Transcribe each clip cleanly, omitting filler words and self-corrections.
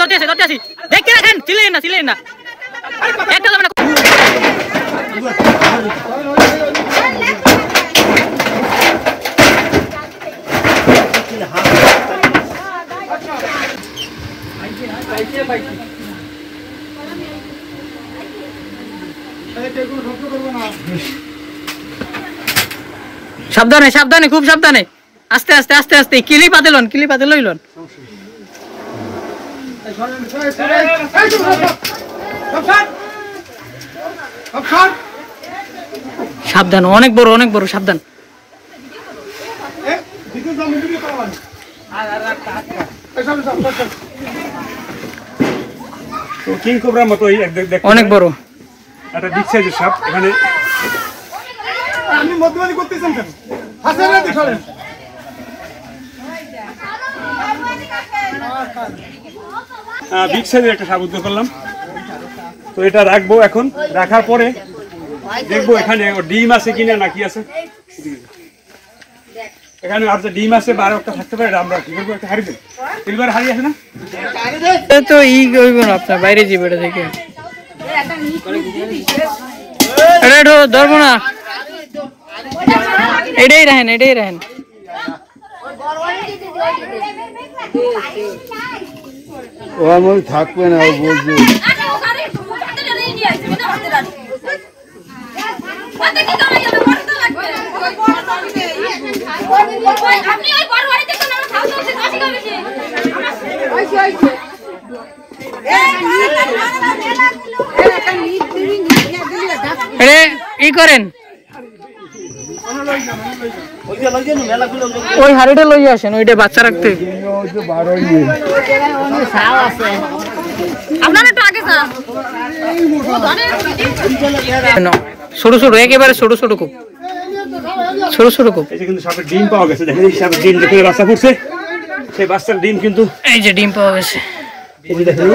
ধরতে আসি দেখতে রাখেন ছিলেন না একটা যাবে না সাবধানে খুব সাবধানে আস্তে কিলি পাতে লইলন সাবধান অনেক বড় সাবধান কিং কোবরার মতো অনেক বড় একটা বিগ সাইজের সাপ এখানে আপনি মধ্যমানি করতেছেন কেন হাসেন না দেখলেন বিগ সাইজের একটা সাপ উদ্ধার করলাম তো এটা রাখবো এখন রাখার পরে দেখবো এখানে ডিম আছে কিনা নাকি আছে এখানে আর যে ডিম আছে 12টা থাকতে পারে আমরা কি করবো একটা হারিয়ে তিনবার হারিয়ে আছে না তো কইব না আপনার বাইরে যাবে এটা দেখে আরে ধরবো না এটাই রাখেন ও আমার থাকবে না ও বলছে ই করেন ওই হাড়িটা লই আসেন ওইটা বাচ্চা রাখতে ছোট একেবারে ছোট খুব কিন্তু সাপের ডিম পাওয়া গেছে দেখেন এই সাপের ডিম দেখে বাচ্চা ফুটছে সেই বাচ্চার ডিম কিন্তু এই যে ডিম পাওয়া গেছে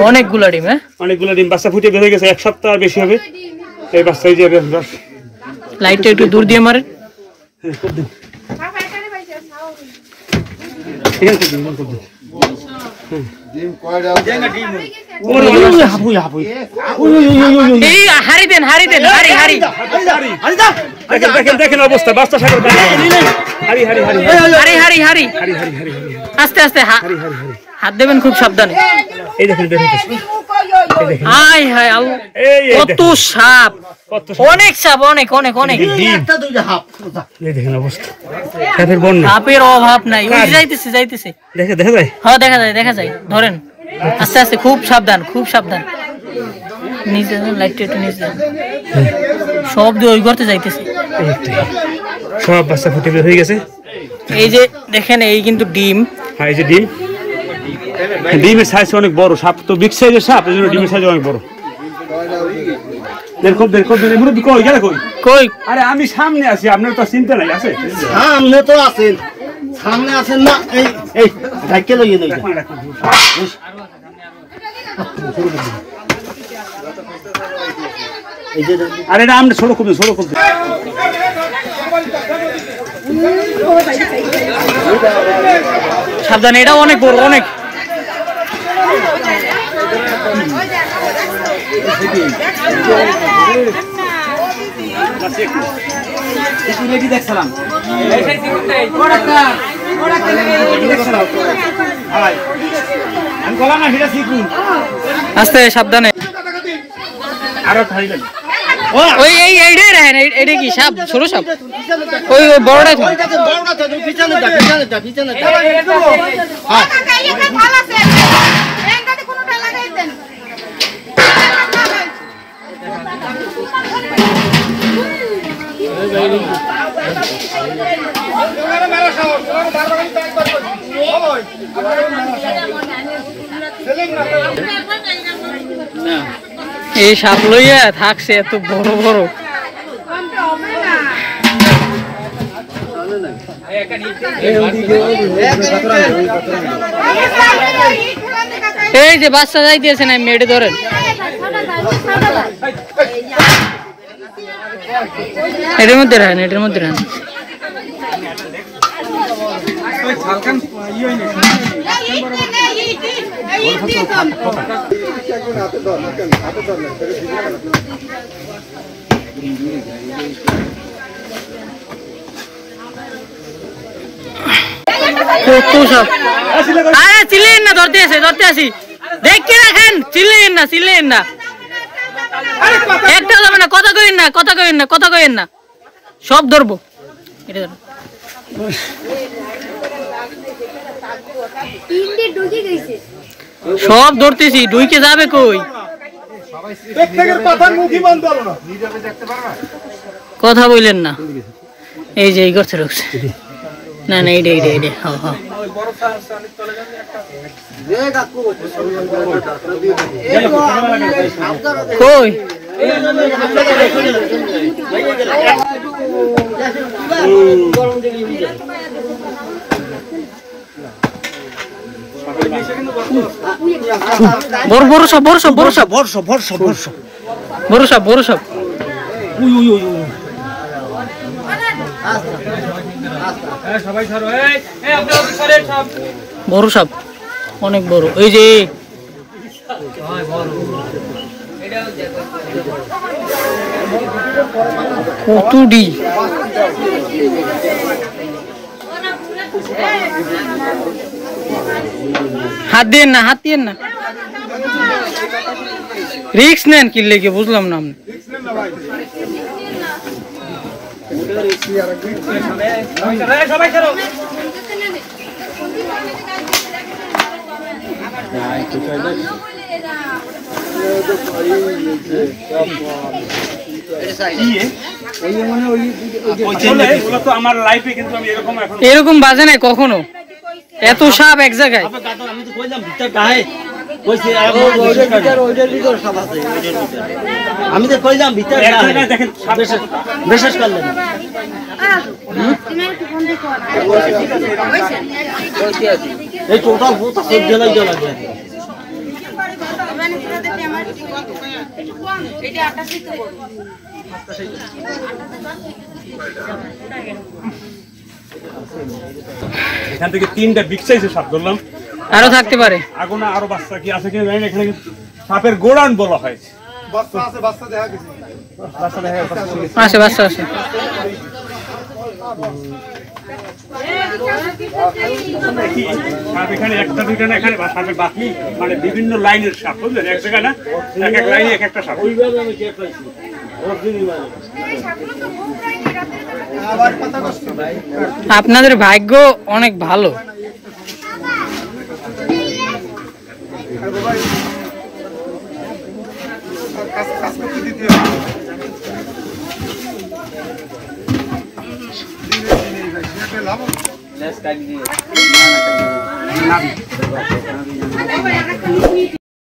অনেকগুলা ডিম অনেকগুলো ডিম বাচ্চা ফুটে বের হয়ে গেছে এক সপ্তাহ আর বেশি হবে এই বাচ্চা এই যে লাইটটা একটু দূর দিয়ে মারেন ঠিক আছে ডিম কয়টা দেখেন অবস্থা বাচ্চা সাগর আস্তে হাত দেবেন খুব সাবধানে এই দেখেন কত সাপ অনেক সাপ অনেক দেখেন অবস্থা সাপের বন্যা সাপের অভাব নাই যাইতেছে দেখা যায় ধরেন আস্তে খুব সাবধান নিচে লাইটটা একটু নিচে সব দিয়ে ওই করতে যাইতেছে সব বাচ্চা ফুটে বের হয়ে গেছে এই যে দেখেন এই কিন্তু ডিম হ্যাঁ এই যে ডিমের সাইজ অনেক বড় সাপ তো বিগ সাইজের সাপ এই জন্য ডিমের সাইজ অনেক বড় আরে আমি সামনে আছি আপনার তো চিন্তা নাই আছে সামনে আছেন না এই ঢাকে লইয়ে দেই আরে না আমরা ছোট খুব সাবধানে এটা অনেক বড় অনেক দেখছিলাম আস্তে সাবধানে আরো খাইলেন ওই এইটাই রাখেন এটা কি সাপ ছোট সাপ ওই বড়টা এই সাপ লইয়া থাকছে এত বড় এই যে বাচ্চা যাইতেছে না মেয়েটে ধরেন এটার মধ্যে রাখেন চিল্লেন না, ধরতে আসি দেখে রাখেন, চিল্লেন না একটা যাবে না, কথা কইেন না সব ধরবো। এটা ধরো সব ধরতেছি, ঢুকে যাবে কই? কথা বললেন না, এই যে এই করছে ঢুকছে না এইটা কই বড় সব বড় সাপ, অনেক বড়। এই যে কতডি হাত দিয়েন না রিক্স নেন কি লেগে, বুঝলাম না আপনি। এরকম বাজে নাই কখনো, এত সাপ এক জায়গায়। আমি তো কইলাম ভিতরে বিশেষ করলেন এই টোটাল বহুত সব জেলায় জেলা যায়। এখান থেকে 3টা বিগ সাইজের সাপ ধরলাম, আরো থাকতে পারে, আরো বাচ্চা কি আছে কিনা জানি না। এখানে সাপের গোড়ান বলা হয়, বাচ্চা দেখা গেছে। এখানে একটা দুইটা না, এখানে সাপের বাকি মানে বিভিন্ন লাইনের সাপ, বুঝলেন? এক জায়গায় না, এক লাইনে একটা সাপ। আপনাদের ভাগ্য অনেক ভালো।